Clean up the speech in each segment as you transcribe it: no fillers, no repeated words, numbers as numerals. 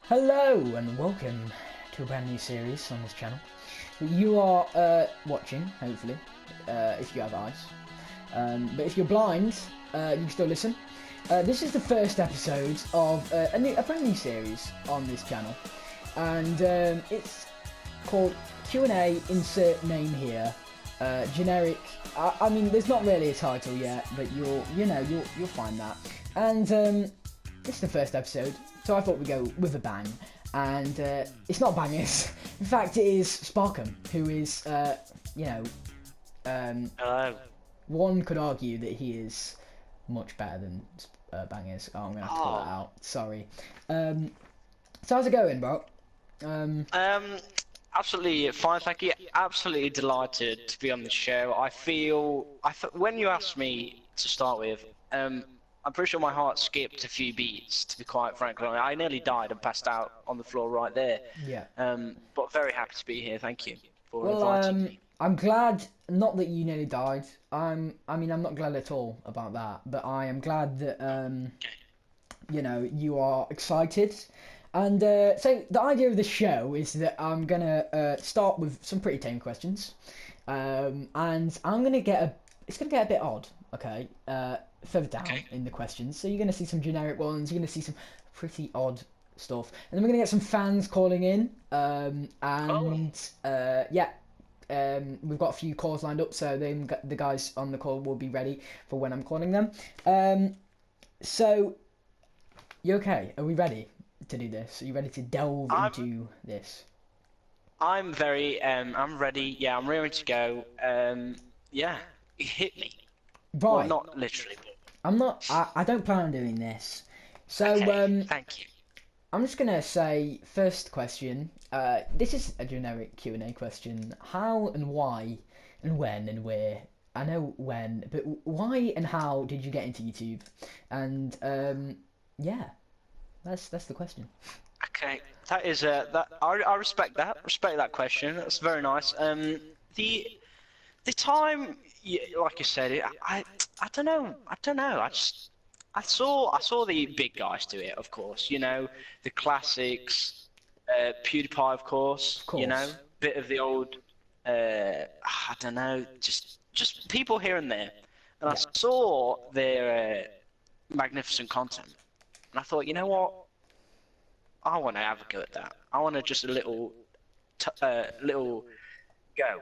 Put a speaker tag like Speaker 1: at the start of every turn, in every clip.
Speaker 1: Hello and welcome to a brand new series on this channel. You are watching, hopefully, if you have eyes. But if you're blind, you can still listen. This is the first episode of a brand new series on this channel, and it's called Q&A. Insert name here. Generic. I mean, there's not really a title yet, but you'll find that. And this is the first episode. So I thought we'd go with a bang, and it's not bangers. In fact, it is Sparkam, who is,
Speaker 2: Hello.
Speaker 1: one could argue that he is much better than bangers. Oh, I'm gonna have to cut that out. Sorry. So how's it going, bro?
Speaker 2: Absolutely fine, thank you. Absolutely delighted to be on the show. When you asked me to start with, I'm pretty sure my heart skipped a few beats, to be quite frank. I nearly died and passed out on the floor right there.
Speaker 1: Yeah.
Speaker 2: But very happy to be here. Thank you for inviting me.
Speaker 1: I'm glad, not that you nearly died. I'm not glad at all about that, but I am glad that you are excited. And so the idea of the show is that I'm gonna start with some pretty tame questions, and I'm gonna it's gonna get a bit odd, okay? Further down in the questions, so you're gonna see some generic ones. You're gonna see some pretty odd stuff, and then we're gonna get some fans calling in, we've got a few calls lined up, so the guys on the call will be ready for when I'm calling them. So you okay? Are we ready to do this? Are you ready to delve into this?
Speaker 2: I'm very I'm ready. Yeah, I'm ready to go. Yeah, hit me.
Speaker 1: Right.
Speaker 2: Well, not literally. But...
Speaker 1: I don't plan on doing this. So
Speaker 2: okay, thank you.
Speaker 1: I'm just gonna say first question. This is a generic Q&A question. How and why and when and where? I know when, but why and how did you get into YouTube? And yeah, that's the question.
Speaker 2: Okay, that is that I respect that. Respect that question. That's very nice. The time, like you said, I don't know. I saw the big guys do it, of course. You know, the classics, PewDiePie, of course. You know, bit of the old, I don't know, just people here and there. And I saw their magnificent content, and I thought, you know what? I want to have a go at that. I want to just a little go.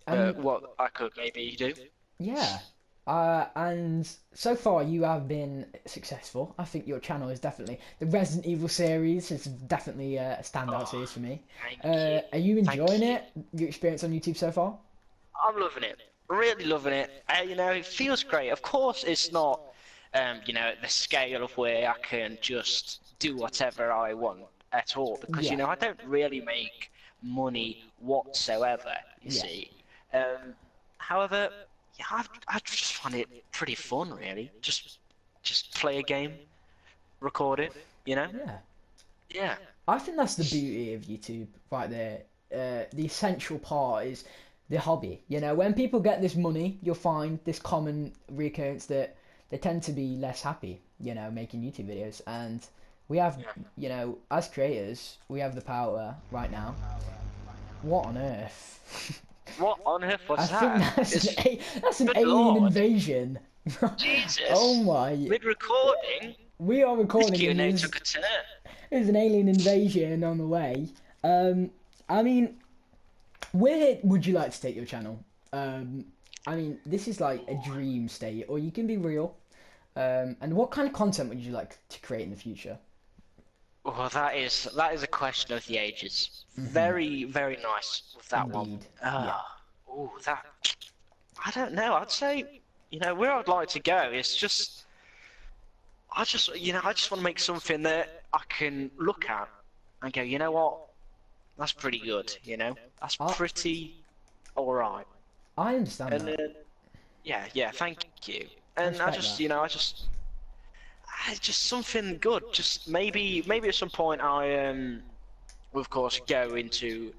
Speaker 2: What I could maybe do.
Speaker 1: Yeah. And so far you have been successful. I think your channel is definitely the Resident Evil series is definitely a standout series for me. Are you enjoying it? Your experience on YouTube so far?
Speaker 2: I'm loving it. Really loving it. It feels great. Of course, it's not, at the scale of where I can just do whatever I want at all, because I don't really make money whatsoever. You see. However, yeah, I just find it pretty fun, really. Just play a game, record it,
Speaker 1: Yeah.
Speaker 2: Yeah.
Speaker 1: I think that's the beauty of YouTube right there. The essential part is the hobby. When people get this money, you'll find this common recurrence that they tend to be less happy, making YouTube videos. And we have, as creators, we have the power right now. What on earth?
Speaker 2: What on earth was that?
Speaker 1: I think that's an alien invasion.
Speaker 2: Jesus.
Speaker 1: Oh my.
Speaker 2: Mid-recording?
Speaker 1: We are recording.
Speaker 2: This Q&A took a turn.
Speaker 1: There's an alien invasion on the way. I mean, where would you like to take your channel? This is like a dream state, or you can be real. And what kind of content would you like to create in the future?
Speaker 2: Well, that is a question of the ages. Very, very nice with that one. Oh, that. I don't know. I'd say, where I'd like to go is just. I just want to make something that I can look at and go, you know what? That's pretty good. That's pretty alright.
Speaker 1: I understand that.
Speaker 2: Yeah. Thank you. And I just, just something good. Just maybe at some point I will of course go into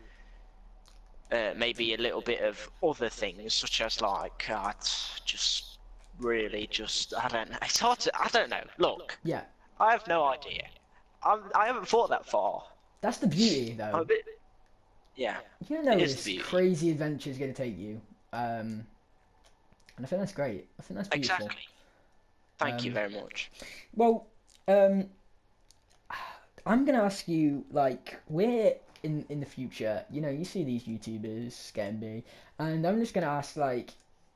Speaker 2: maybe a little bit of other things, such as like just really I don't know. It's hard to. I don't know. Look.
Speaker 1: Yeah.
Speaker 2: I have no idea. I haven't thought that far.
Speaker 1: That's the beauty,
Speaker 2: I'm
Speaker 1: though.
Speaker 2: a bit, yeah.
Speaker 1: You don't know
Speaker 2: It
Speaker 1: where
Speaker 2: is
Speaker 1: this
Speaker 2: the beauty.
Speaker 1: crazy adventure is going to take you. And I think that's great. I think that's beautiful.
Speaker 2: Exactly. Thank you
Speaker 1: Um,
Speaker 2: very much.
Speaker 1: Well, I'm gonna ask you, like, where in the future, you see these YouTubers getting big, and I'm just gonna ask, like,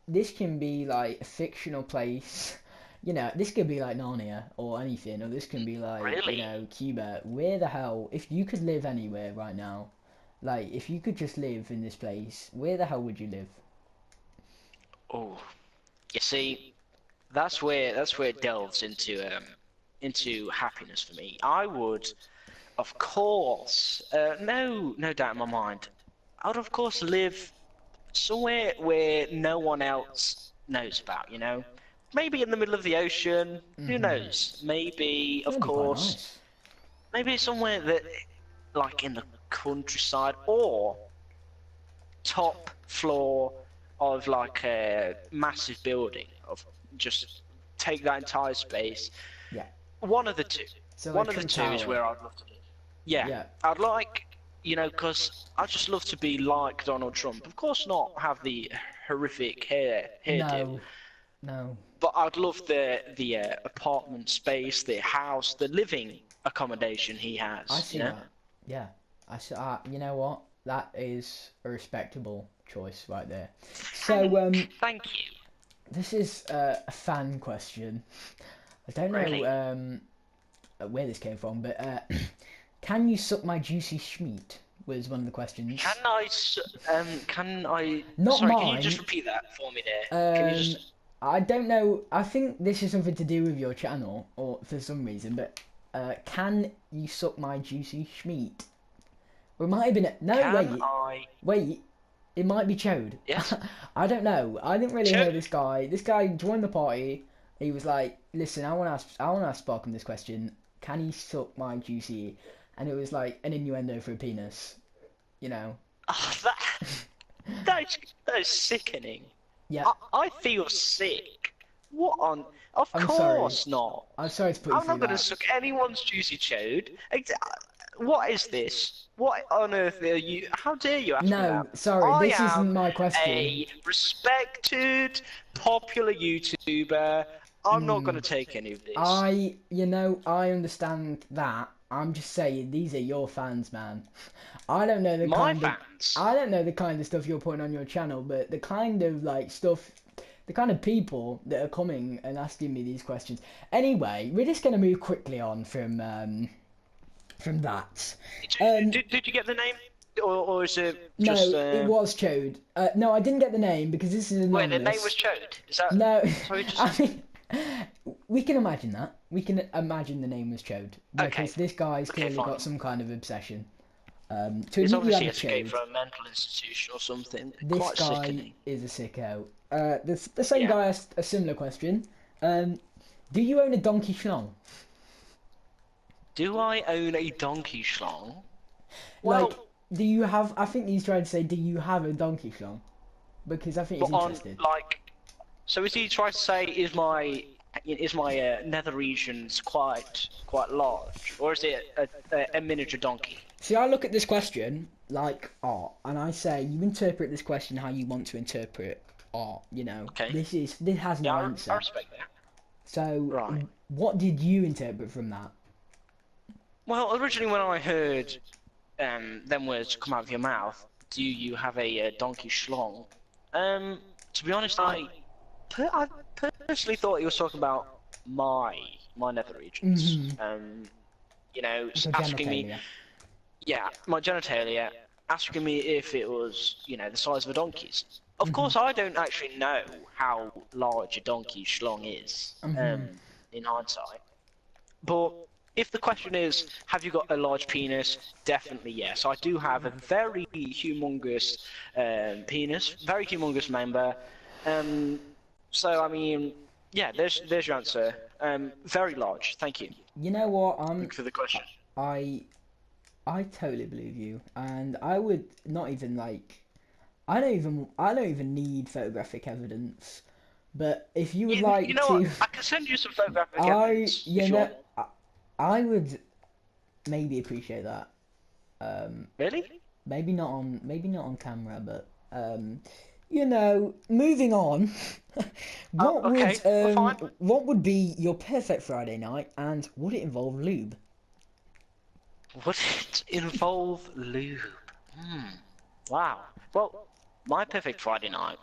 Speaker 1: this can be like a fictional place, this could be like Narnia or anything, or this can be like,
Speaker 2: Really?
Speaker 1: Cuba. Where the hell, if you could live anywhere right now, like, if you could just live in this place, where the hell would you live?
Speaker 2: Oh, you see, that's where it delves into happiness for me. I would, of course, no doubt in my mind, I would of course live somewhere where no one else knows about. Maybe in the middle of the ocean. Who knows? Maybe, of
Speaker 1: That'd be quite
Speaker 2: course,
Speaker 1: nice.
Speaker 2: maybe somewhere that, like in the countryside, or top floor of like a massive building of just take that entire space.
Speaker 1: Yeah.
Speaker 2: One of the two.
Speaker 1: So
Speaker 2: One
Speaker 1: like
Speaker 2: of the
Speaker 1: Trump
Speaker 2: two is
Speaker 1: Tower.
Speaker 2: where I'd love to live. Yeah,
Speaker 1: Yeah.
Speaker 2: I'd like, because I just love to be like Donald Trump. Of course, not have the horrific hairdo,
Speaker 1: No.
Speaker 2: but I'd love the apartment space, the house, the living accommodation he has.
Speaker 1: I see that. Yeah. I see. You know what? That is a respectable choice right there. So,
Speaker 2: Thank you.
Speaker 1: this is a fan question. I don't know
Speaker 2: Really?
Speaker 1: where this came from, but can you suck my juicy schmeat? Was one of the questions.
Speaker 2: Can I?
Speaker 1: Not
Speaker 2: Sorry,
Speaker 1: mine.
Speaker 2: can you just repeat that for me there? Can you just?
Speaker 1: I don't know. I think this is something to do with your channel, or for some reason. But can you suck my juicy schmeat? Or it might have been. No,
Speaker 2: Can
Speaker 1: wait. It might be Chode.
Speaker 2: Yes.
Speaker 1: I don't know. I didn't really know
Speaker 2: Chode?
Speaker 1: this guy. This guy joined the party. He was like, "Listen, I want to ask Sparkam this question. Can he suck my juicy?" And it was like an innuendo for a penis.
Speaker 2: Oh, that is sickening.
Speaker 1: Yeah.
Speaker 2: I feel sick. What on? Of
Speaker 1: I'm
Speaker 2: course
Speaker 1: sorry.
Speaker 2: not.
Speaker 1: I'm sorry to put you
Speaker 2: I'm
Speaker 1: through
Speaker 2: not going to
Speaker 1: that.
Speaker 2: suck anyone's juicy chode. What is this? What on earth are you? How dare you ask me
Speaker 1: No,
Speaker 2: that?
Speaker 1: sorry,
Speaker 2: I
Speaker 1: this
Speaker 2: am
Speaker 1: isn't my question.
Speaker 2: a respected, popular YouTuber. I'm not going to take any of this.
Speaker 1: I understand that. I'm just saying, these are your fans, man. I don't know the
Speaker 2: My
Speaker 1: kind
Speaker 2: fans.
Speaker 1: of I don't know the kind of stuff you're putting on your channel, but the kind of stuff, the kind of people that are coming and asking me these questions. Anyway, we're just gonna move quickly on from that.
Speaker 2: Did you get the name, or is it just?
Speaker 1: No, it was Chode. No, I didn't get the name because this is anonymous.
Speaker 2: Wait, the name was Chode. Is that?
Speaker 1: No,
Speaker 2: Sorry, just...
Speaker 1: I mean, we can imagine that. We can imagine the name was Chode because this guy's clearly
Speaker 2: fine.
Speaker 1: got some kind of obsession. To
Speaker 2: He's
Speaker 1: admit you have
Speaker 2: obviously
Speaker 1: a
Speaker 2: escaped
Speaker 1: Chode,
Speaker 2: from a mental institution or something.
Speaker 1: this
Speaker 2: Quite
Speaker 1: guy
Speaker 2: sickening.
Speaker 1: is a sicko. The same guy asked a similar question. Do you own a donkey schlong?
Speaker 2: Do I own a donkey schlong? Well,
Speaker 1: Like, do you have? I think he's trying to say, do you have a donkey schlong? Because I think he's interested.
Speaker 2: So is he trying to say is my nether regions quite large, or is it a miniature donkey?
Speaker 1: See, I look at this question like art, and I say you interpret this question how you want to interpret art.
Speaker 2: Okay.
Speaker 1: This has no answer.
Speaker 2: I respect that.
Speaker 1: So,
Speaker 2: Right.
Speaker 1: what did you interpret from that?
Speaker 2: Well, originally when I heard them words come out of your mouth, do you have a donkey schlong? To be honest, I personally thought he was talking about my nether regions.
Speaker 1: So
Speaker 2: Asking me,
Speaker 1: genitalia.
Speaker 2: my genitalia, asking me if it was, the size of a donkey's. Of course, I don't actually know how large a donkey schlong is, in hindsight. But if the question is, have you got a large penis? Definitely yes. I do have a very humongous penis, very humongous member. So I mean, yeah, there's your answer. Very large. Thank you.
Speaker 1: You know what?
Speaker 2: Thanks for the question.
Speaker 1: I totally believe you, and I would not even like. I don't even need photographic evidence. But if you would like
Speaker 2: you know
Speaker 1: to,
Speaker 2: what? I can send you some photographic evidence.
Speaker 1: I would. maybe appreciate that.
Speaker 2: Really?
Speaker 1: Maybe not on camera, but you know, moving on.
Speaker 2: Oh, okay. Well, fine.
Speaker 1: What would be your perfect Friday night, and would it involve lube?
Speaker 2: Would it involve lube? Wow. Well, my perfect Friday night,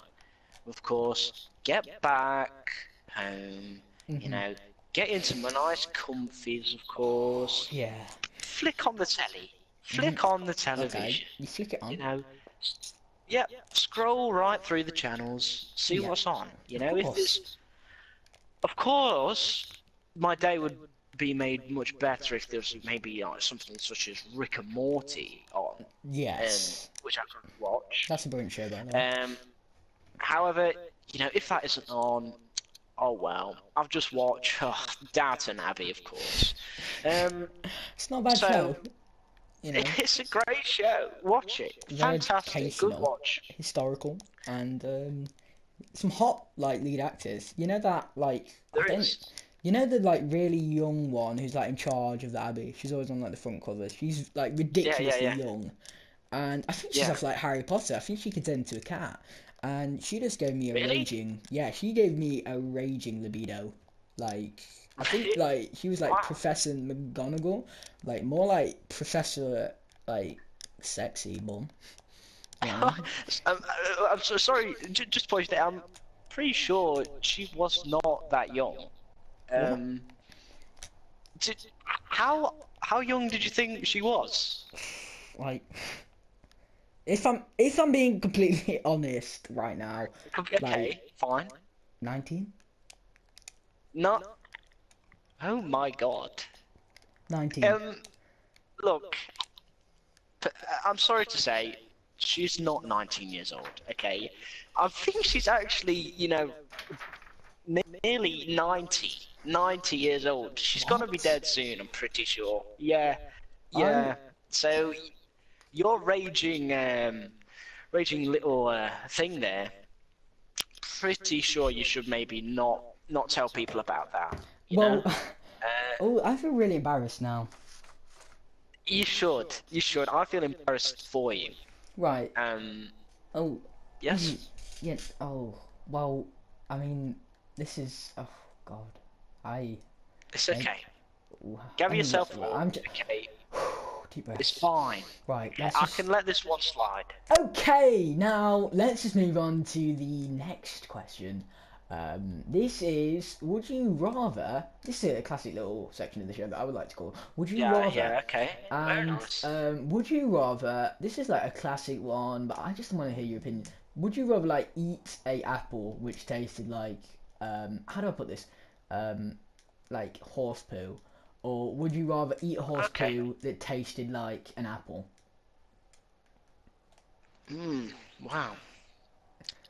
Speaker 2: of course, get back home, you know, get into my nice comfies, of course,
Speaker 1: Yeah.
Speaker 2: flick on the telly, flick on the television,
Speaker 1: Okay. You flick it on.
Speaker 2: you know, yeah, scroll right through the channels, see
Speaker 1: Yeah.
Speaker 2: what's on, you
Speaker 1: Of
Speaker 2: know, if
Speaker 1: course.
Speaker 2: there's, of course, my day would be made much better if there's maybe something such as Rick and Morty on,
Speaker 1: Yes.
Speaker 2: which I could watch.
Speaker 1: That's a brilliant show, by the way.
Speaker 2: However, you know, if that isn't on, oh well. I've just watched Downton Abbey, of course.
Speaker 1: It's not a bad show. You know,
Speaker 2: it's a great show. Watch it.
Speaker 1: very
Speaker 2: Fantastic. Good
Speaker 1: educational,
Speaker 2: watch.
Speaker 1: historical, and some hot like lead actors. You know that like
Speaker 2: There is.
Speaker 1: You know the like really young one who's like in charge of the Abbey. She's always on like the front covers. She's like ridiculously young, and I think she's off like Harry Potter. I think she could turn into a cat. And she just gave me a raging. Yeah, she gave me a raging libido. Like I think like she was like Professor McGonagall, like more like Professor like sexy mum. Yeah.
Speaker 2: I'm so sorry. Just point it out. I'm pretty sure she was not that young. How young did you think she was?
Speaker 1: Like. If I'm being completely honest right now,
Speaker 2: Okay,
Speaker 1: like,
Speaker 2: fine.
Speaker 1: 19?
Speaker 2: Not. Oh my god.
Speaker 1: 19.
Speaker 2: Look. I'm sorry to say, she's not 19 years old. Okay, I think she's actually, you know, nearly 90 years old. She's gonna be dead soon. I'm pretty sure. Yeah. So. Your raging little thing there. Pretty sure you should maybe not tell people about that. You know?
Speaker 1: Oh, I feel really embarrassed now.
Speaker 2: You should. I feel embarrassed for you.
Speaker 1: Right. Oh.
Speaker 2: Yes.
Speaker 1: Yeah. Oh. Well. I mean, this is. Oh God.
Speaker 2: It's okay. Gather yourself up. Okay. It's fine.
Speaker 1: Right.
Speaker 2: I can let this one slide.
Speaker 1: Okay. Now let's just move on to the next question. This is, would you rather? This is a classic little section of the show that I would like to call. Would you rather?
Speaker 2: Yeah. Okay. Very nice.
Speaker 1: Would you rather? This is like a classic one, but I just want to hear your opinion. Would you rather like eat a apple which tasted like how do I put this? Like horse poo, or would you rather eat a horse poo that tasted like an apple?
Speaker 2: Wow.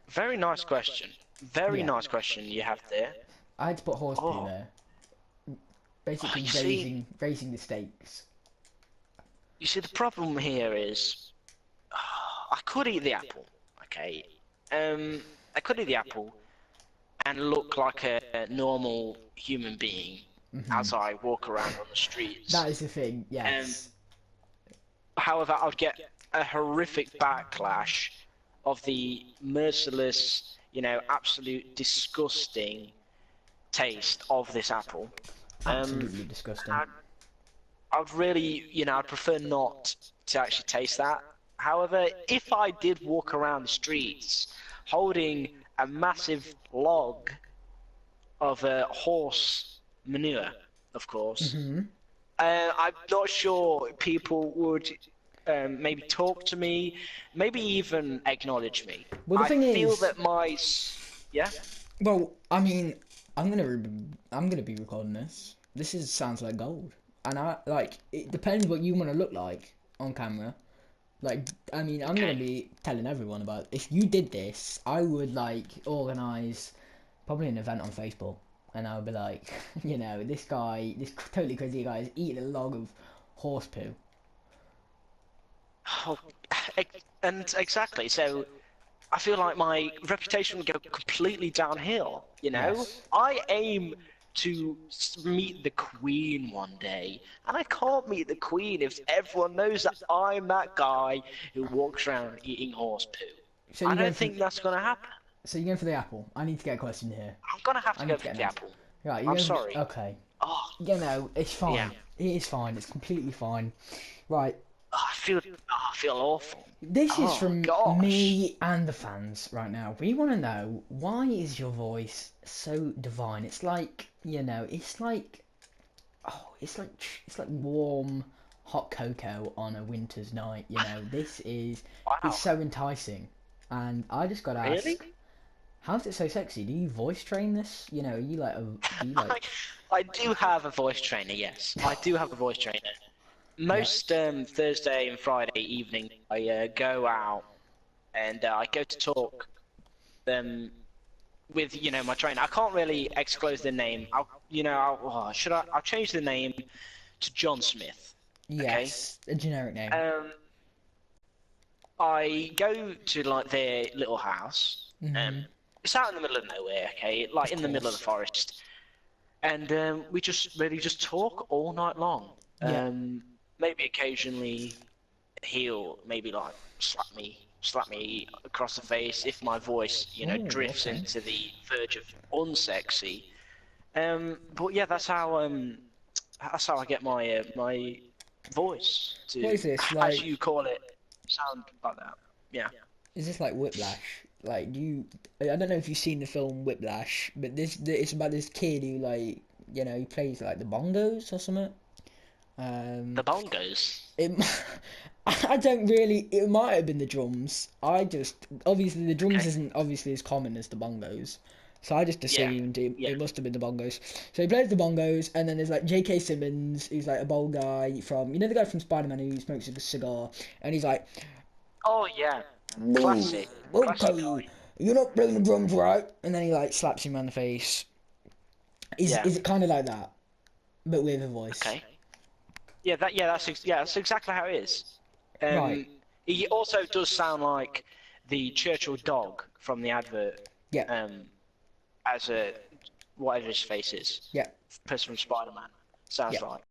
Speaker 2: Very nice question. Very nice question you have there.
Speaker 1: I had to put horse poo there. Basically raising the stakes.
Speaker 2: You see, the problem here is I could eat the apple, okay? I could eat the apple and look like a normal human being as I walk around on the streets.
Speaker 1: That is the thing, yes.
Speaker 2: However, I'd get a horrific backlash of the merciless, you know, absolute disgusting taste of this apple.
Speaker 1: Absolutely disgusting.
Speaker 2: I'd really, you know, I'd prefer not to actually taste that. However, if I did walk around the streets holding a massive log of horse manure, of course, I'm not sure people would maybe talk to me, maybe even acknowledge me.
Speaker 1: Well, the thing
Speaker 2: I feel
Speaker 1: is,
Speaker 2: that my
Speaker 1: Well, I mean, I'm gonna be recording this. Sounds like gold, and it depends what you want to look like on camera. Like, I mean, I'm gonna be telling everyone about it. If you did this, I would like organize probably an event on Facebook, and I would be like, you know, this totally crazy guy is eating a log of horse poo.
Speaker 2: Oh, and exactly. So, I feel like my reputation would go completely downhill. You know, I aim to meet the Queen one day, and I can't meet the Queen if everyone knows that I'm that guy who walks around eating horse poo.
Speaker 1: So
Speaker 2: I don't think that's gonna happen.
Speaker 1: So you're going for the apple. I need to get a question here.
Speaker 2: I'm gonna have to
Speaker 1: I
Speaker 2: go
Speaker 1: need to
Speaker 2: for
Speaker 1: get
Speaker 2: the
Speaker 1: an
Speaker 2: apple.
Speaker 1: Right,
Speaker 2: I'm sorry.
Speaker 1: Okay.
Speaker 2: Oh,
Speaker 1: You know, it's fine.
Speaker 2: Yeah.
Speaker 1: It is fine. It's completely fine. Right.
Speaker 2: I feel awful.
Speaker 1: This is
Speaker 2: Oh,
Speaker 1: from
Speaker 2: gosh.
Speaker 1: me and the fans right now. We want to know, why is your voice so divine? It's like, you know, it's like warm hot cocoa on a winter's night. You know, this is
Speaker 2: Wow.
Speaker 1: it's so enticing. And I just got to ask,
Speaker 2: Really?
Speaker 1: how's it so sexy? Do you voice train this? You know, are you like
Speaker 2: I do have a voice trainer, yes. I do have a voice trainer. Most Thursday and Friday evening, I go out and I go to talk with my trainer. I can't really disclose the name. I'll change the name to John Smith.
Speaker 1: Yes,
Speaker 2: okay?
Speaker 1: A generic name.
Speaker 2: I go to like their little house. It's out in the middle of nowhere, okay? Like in the middle of the forest. And we just talk all night long. Maybe occasionally he'll maybe like slap me across the face if my voice, drifts into the verge of unsexy. But yeah, that's how I get my my voice to,
Speaker 1: What is this,
Speaker 2: as
Speaker 1: like-
Speaker 2: you call it, sound like that. Yeah.
Speaker 1: Is this like Whiplash? Like, I don't know if you've seen the film Whiplash, but it's about this kid who, like, he plays like the bongos or something.
Speaker 2: The bongos.
Speaker 1: I don't really. It might have been the drums. Obviously the drums isn't obviously as common as the bongos, so I just assumed it must have been the bongos. So he plays the bongos, and then there's like J.K. Simmons, who's like a bald guy from the guy from Spider-Man who smokes a cigar, and he's like,
Speaker 2: oh yeah, classic. Classic guy.
Speaker 1: You're not playing the drums right, and then he like slaps him on the face. Is it kind of like that, but with a voice?
Speaker 2: Okay. That's exactly how it is.
Speaker 1: Right.
Speaker 2: He also does sound like the Churchill dog from the advert.
Speaker 1: Yeah.
Speaker 2: As a whatever his face is.
Speaker 1: Yeah.
Speaker 2: Person from Spider-Man. Sounds like.